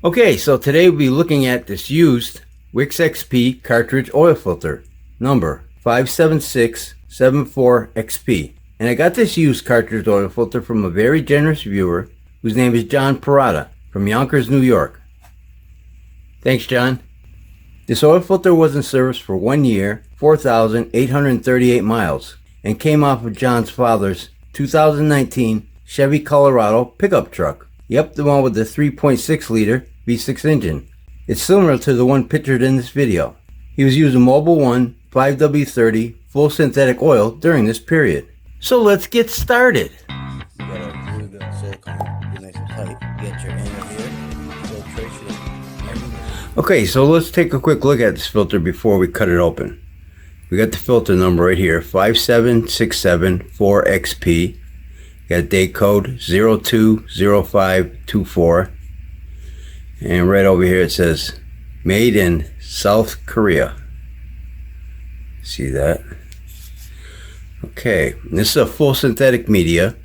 Okay, so today we'll be looking at this used Wix XP cartridge oil filter, number 57674XP. And I got this used cartridge oil filter from a very generous viewer whose name is John Purolator from Yonkers, New York. Thanks, John. This oil filter was in service for 1 year, 4,838 miles, and came off of John's father's 2019 Chevy Colorado pickup truck. Yep, the one with the 3.6 liter V6 engine. It's similar to the one pictured in this video. He was using Mobil 1 5W30 full synthetic oil during this period. So let's get started. You gotta glue the silicone, get nice and tight, get your end of here, filtration. Okay, so let's take a quick look at this filter before we cut it open. We got the filter number right here, 57674XP. Got a date code 020524. And right over here it says made in South Korea. See that? Okay, this is a full synthetic media.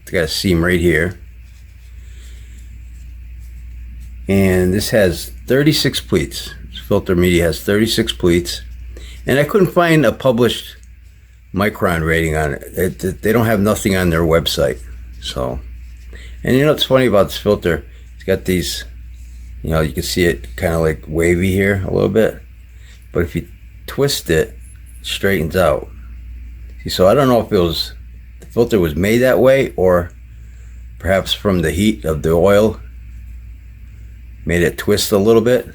It's got a seam right here. And this has 36 pleats. This filter media has 36 pleats. And I couldn't find a published micron rating on it. They don't have nothing on their website. So, and you know what's funny about this filter? It's got these, you know, you can see it kind of like wavy here a little bit. But if you twist it, it straightens out. See, so I don't know if it was, the filter was made that way, or perhaps from the heat of the oil made it twist a little bit.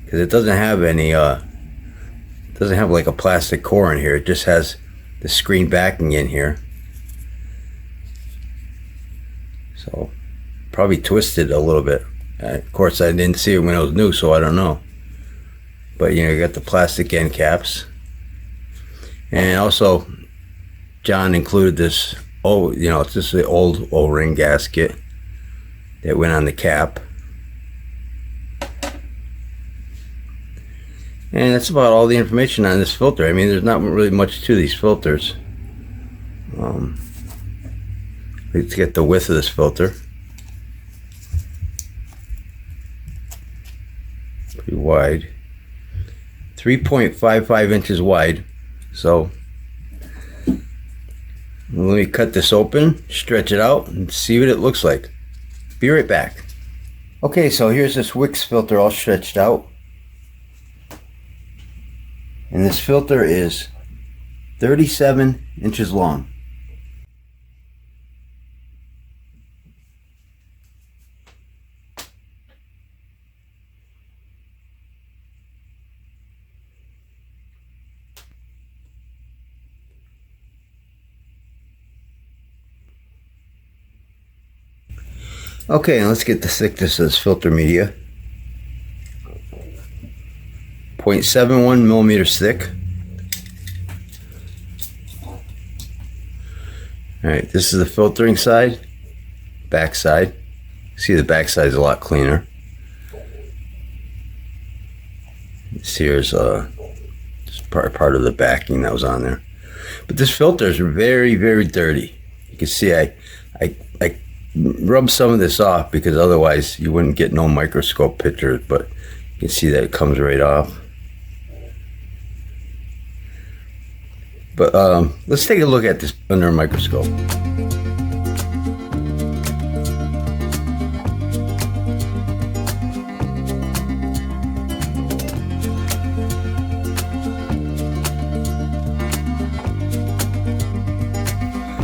Because it doesn't have any, doesn't have like a plastic core in here. It just has the screen backing in here. So probably twisted a little bit. Of course I didn't see it when it was new, so I don't know. But you know, you got the plastic end caps. And also John included this, oh, you know, it's just the old O-ring gasket that went on the cap. And that's about all the information on this filter. I mean, there's not really much to these filters. Let's get the width of this filter. Pretty wide. 3.55 inches wide. So, let me cut this open, stretch it out, and see what it looks like. Be right back. Okay, so here's this Wix filter all stretched out. And this filter is 37 inches long. Okay, and let's get the thickness of this filter media. 0.71 millimeters thick. Alright, this is the filtering side, back side. See, the back side is a lot cleaner. This here's just part of the backing that was on there. But this filter is very, very dirty. You can see I rubbed some of this off because otherwise you wouldn't get no microscope pictures, but you can see that it comes right off. But let's take a look at this under a microscope.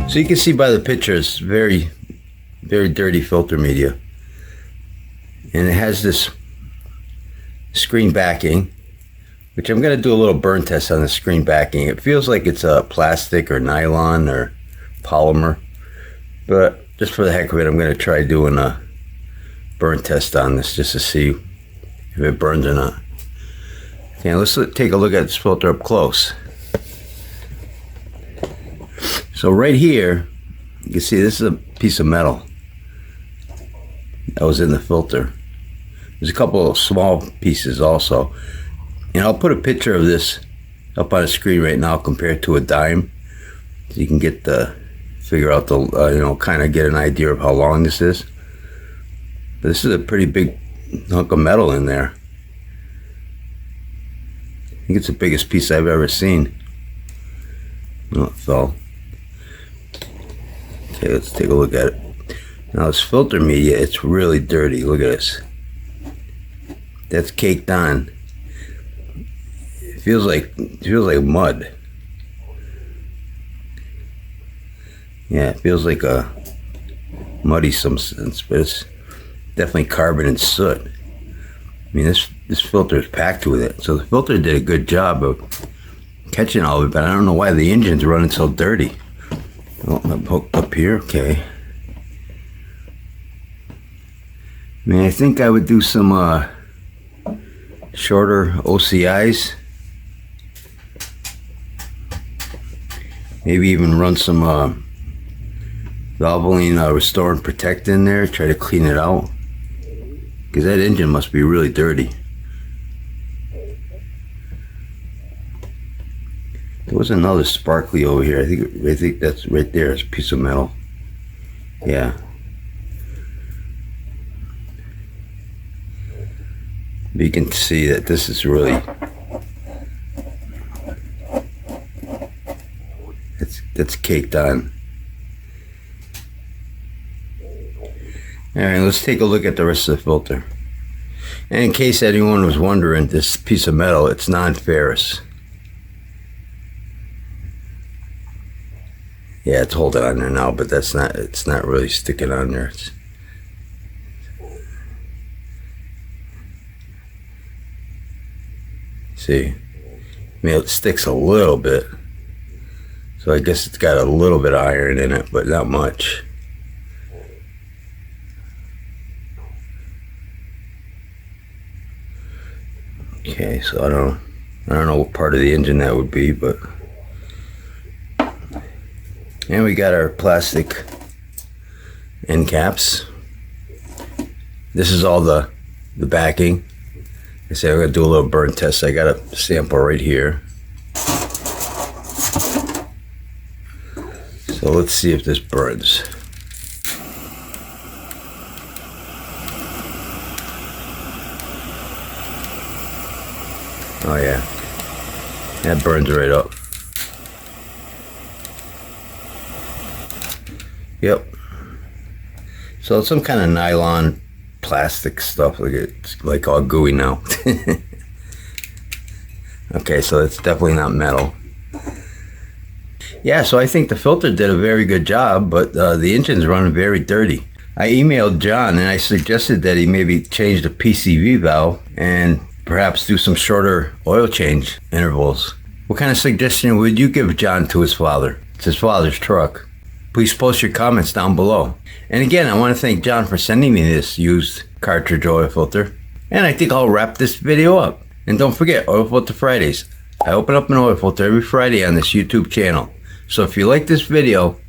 So you can see by the picture, it's very, very dirty filter media. And it has this screen backing, which I'm going to do a little burn test on the screen backing. It feels like it's a plastic or nylon or polymer, but just for the heck of it, I'm going to try doing a burn test on this just to see if it burns or not. Okay, let's take a look at this filter up close. So right here, you can see this is a piece of metal that was in the filter. There's a couple of small pieces also. And I'll put a picture of this up on the screen right now compared to a dime, so you can figure out the, you know, kind of get an idea of how long this is. But this is a pretty big hunk of metal in there. I think it's the biggest piece I've ever seen. Oh, it fell. Okay, let's take a look at it. Now this filter media, it's really dirty. Look at this. That's caked on. It feels like mud. Yeah, it feels like a muddy substance, but it's definitely carbon and soot. I mean, this filter is packed with it. So the filter did a good job of catching all of it, but I don't know why the engine's running so dirty. Oh, I'm hooked up here. Okay. I mean, I think I would do some shorter OCIs. Maybe even run some Valvoline Restore and Protect in there. Try to clean it out. Because that engine must be really dirty. There was another sparkly over here. I think that's right there. It's a piece of metal. Yeah. But you can see that this is really, it's caked on. Alright, let's take a look at the rest of the filter. And in case anyone was wondering, this piece of metal, it's non-ferrous. Yeah, it's holding on there now, but it's not really sticking on there. See, I mean, it sticks a little bit. So I guess it's got a little bit of iron in it, but not much. Okay, so I don't know what part of the engine that would be, but and we got our plastic end caps. This is all the backing. I said I'm gonna do a little burn test. I got a sample right here. So let's see if this burns. Oh yeah, that burns right up. Yep. So it's some kind of nylon plastic stuff. Look, it's like all gooey now. Okay, so it's definitely not metal. Yeah, so I think the filter did a very good job, but the engine's running very dirty. I emailed John and I suggested that he maybe change the PCV valve and perhaps do some shorter oil change intervals. What kind of suggestion would you give John to his father? It's his father's truck. Please post your comments down below. And again, I want to thank John for sending me this used cartridge oil filter. And I think I'll wrap this video up. And don't forget, Oil Filter Fridays. I open up an oil filter every Friday on this YouTube channel. So if you like this video,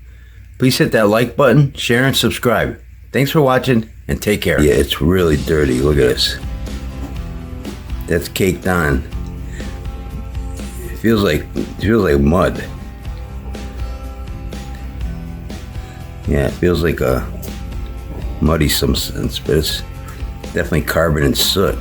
please hit that like button, share, and subscribe. Thanks for watching, and take care. Yeah, it's really dirty. Look at this. That's caked on. It feels like mud. Yeah, it feels like a muddy substance, but it's definitely carbon and soot.